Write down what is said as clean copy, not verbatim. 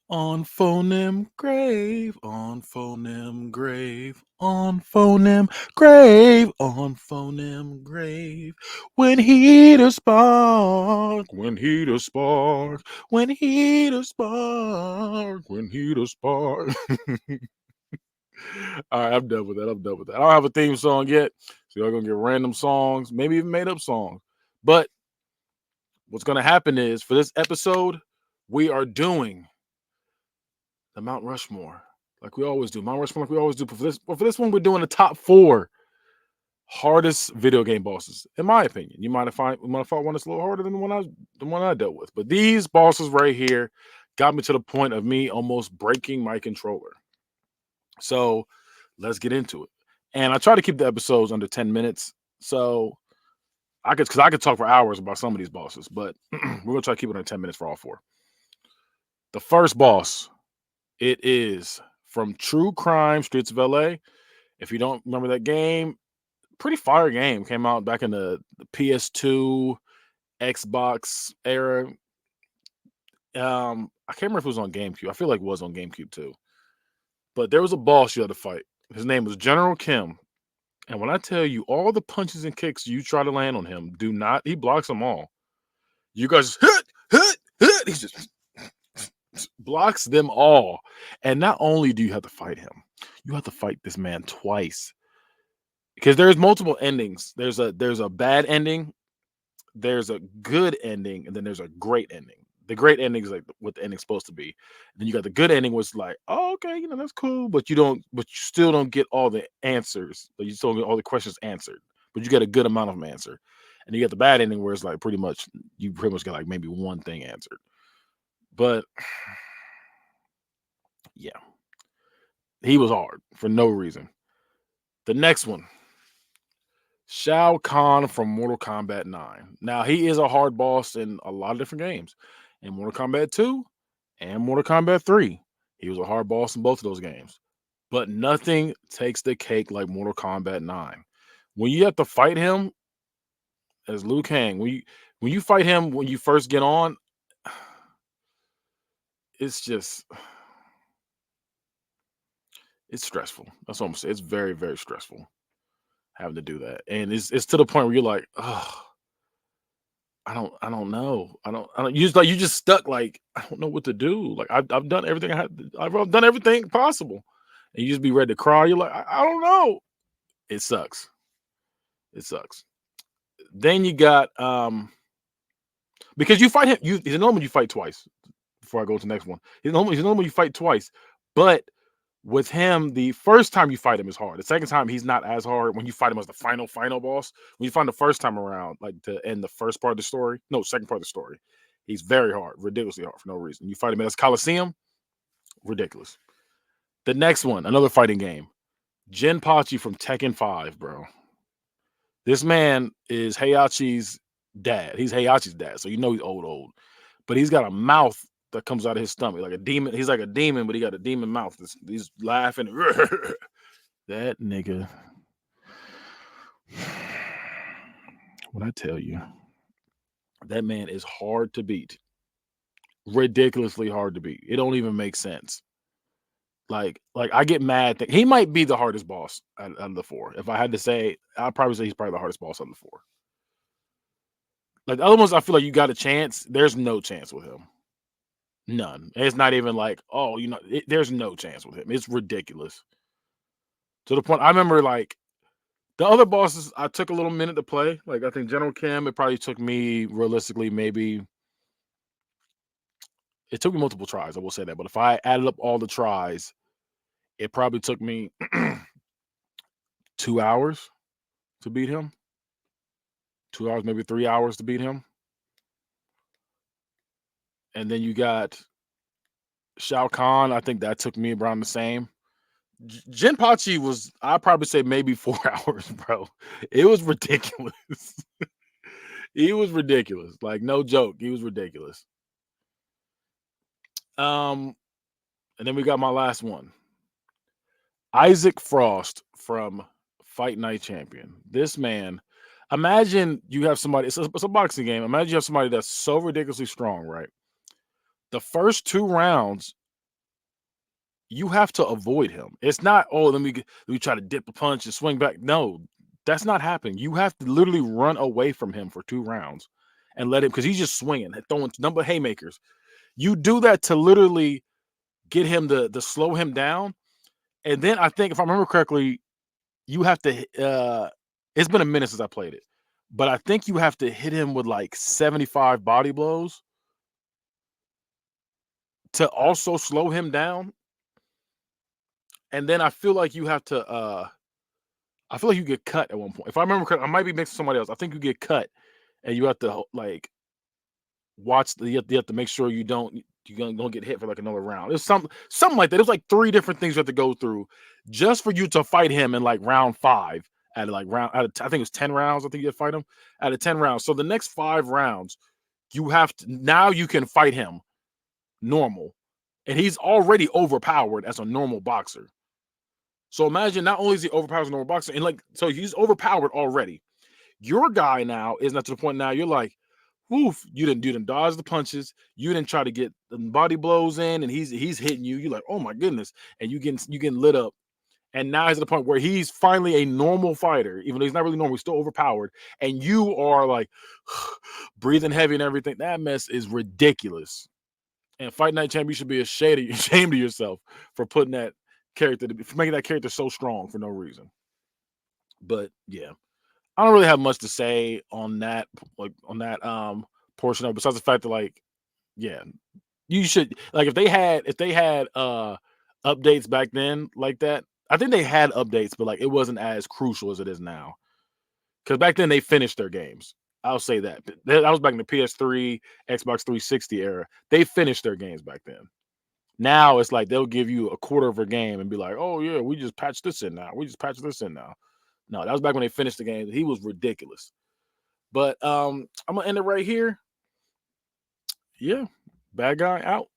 On phoneme grave, on phoneme grave, on phoneme grave, on phoneme grave. When heater spark, when heater spark, when heater spark, when heater spark. All right, I'm done with that. I'm done with that. I don't have a theme song yet, so y'all gonna get random songs, maybe even made up songs. But what's gonna happen is for this episode, we are doing the Mount Rushmore, like we always do. Mount Rushmore, like we always do. But for this one, we're doing the top 4 hardest video game bosses, in my opinion. You might have fought one that's a little harder than the one I dealt with. But these bosses right here got me to the point of me almost breaking my controller. So let's get into it. And I try to keep the episodes under 10 minutes. So because I could talk for hours about some of these bosses, but we're gonna try to keep it under 10 minutes for all 4. The first boss, it is from True Crime Streets of LA. If you don't remember that game, pretty fire game. Came out back in the PS2, Xbox era. I can't remember if it was on GameCube. I feel like it was on GameCube too. But there was a boss you had to fight. His name was General Kim. And when I tell you all the punches and kicks you try to land on him, he blocks them all. You guys he just blocks them all. And not only do you have to fight him, you have to fight this man twice. Because there's multiple endings. There's a bad ending, there's a good ending, and then there's a great ending. The great ending is like what the ending's supposed to be. And then you got the good ending, was like, oh, okay, that's cool, but you still don't get all the answers. But you still don't get all the questions answered, but you get a good amount of them answered. And you get the bad ending where it's like you pretty much get like maybe one thing answered. But yeah, he was hard for no reason. The next one, Shao Kahn from Mortal Kombat 9. Now, he is a hard boss in a lot of different games. In Mortal Kombat 2 and Mortal Kombat 3, he was a hard boss in both of those games. But nothing takes the cake like Mortal Kombat 9. When you have to fight him as Liu Kang, when you fight him when you first get on, it's just it's stressful. That's what I'm saying. It's very, very stressful having to do that. And it's to the point where you're like, oh, I don't know. You just stuck, like, I don't know what to do. Like, I've done everything I've done everything possible. And you just be ready to cry. You're like, I don't know. It sucks. It sucks. Then you got because you fight him, he's normally you fight twice before I go to the next one. He's normally you fight twice. But with him, the first time you fight him is hard. The second time he's not as hard when you fight him as the final boss. When you find the first time around, like to end the first part of the story, no, second part of the story, he's very hard, ridiculously hard for no reason. You fight him as Coliseum, ridiculous. The next one, another fighting game, Jinpachi from Tekken 5, bro. This man is Heihachi's dad. He's Heihachi's dad, so he's old. But he's got a mouth that comes out of his stomach like a demon. He's like a demon, but he got a demon mouth. He's laughing. That nigga. When I tell you, that man is hard to beat. Ridiculously hard to beat. It don't even make sense. Like I get mad that he might be the hardest boss out of the 4. If I had to say, I'd probably say he's probably the hardest boss out of the 4. Like the other ones, I feel like you got a chance. There's no chance with him. None. It's not even like, oh, there's no chance with him. It's ridiculous. To the point, I remember like the other bosses, I took a little minute to play. Like I think General Kim, it probably took me realistically maybe it took me multiple tries. I will say that, but if I added up all the tries, it probably took me 2 hours to beat him. 2 hours, maybe 3 hours to beat him. And then you got Shao Kahn. I think that took me around the same. Jinpachi was, I'd probably say maybe 4 hours, bro. It was ridiculous. He was ridiculous. Like, no joke. He was ridiculous. And then we got my last one. Isaac Frost from Fight Night Champion. This man, imagine you have somebody, it's a boxing game. Imagine you have somebody that's so ridiculously strong, right? The first 2 rounds, you have to avoid him. It's not, oh, let me try to dip a punch and swing back. No, that's not happening. You have to literally run away from him for 2 rounds and let him, because he's just swinging, throwing number of haymakers. You do that to literally get him to slow him down. And then I think, if I remember correctly, you have to, it's been a minute since I played it, but I think you have to hit him with like 75 body blows to also slow him down. And then I feel like you have to, I feel like you get cut at one point. If I remember correctly, I might be mixing somebody else. I think you get cut, and you have to like watch. You have to make sure you don't get hit for like another round. It's something like that. It was like 3 different things you have to go through just for you to fight him in like round 5. At like I think it was 10 rounds. I think you had to fight him out of 10 rounds. So the next 5 rounds, you have to, now you can fight him normal, and he's already overpowered as a normal boxer. So imagine, not only is he overpowered as a normal boxer, and like, so he's overpowered already. Your guy now is not to the point, now you're like, woof, you didn't dodge the punches, you didn't try to get the body blows in, and he's hitting you. You're like, oh my goodness, and you getting lit up. And now he's at the point where he's finally a normal fighter, even though he's not really normal, he's still overpowered. And you are like breathing heavy and everything. That mess is ridiculous. And Fight Night Champ, you should be ashamed of yourself for putting that character, for making that character so strong for no reason. But yeah, I don't really have much to say on that, like on that portion of it, besides the fact that, like, yeah, you should, like, if they had updates back then like that. I think they had updates, but like it wasn't as crucial as it is now. Because back then they finished their games. I'll say that. That was back in the PS3, Xbox 360 era. They finished their games back then. Now it's like they'll give you a quarter of a game and be like, "Oh yeah, we just patched this in now. We just patched this in now." No, that was back when they finished the game. He was ridiculous. But I'm gonna end it right here. Yeah, bad guy out.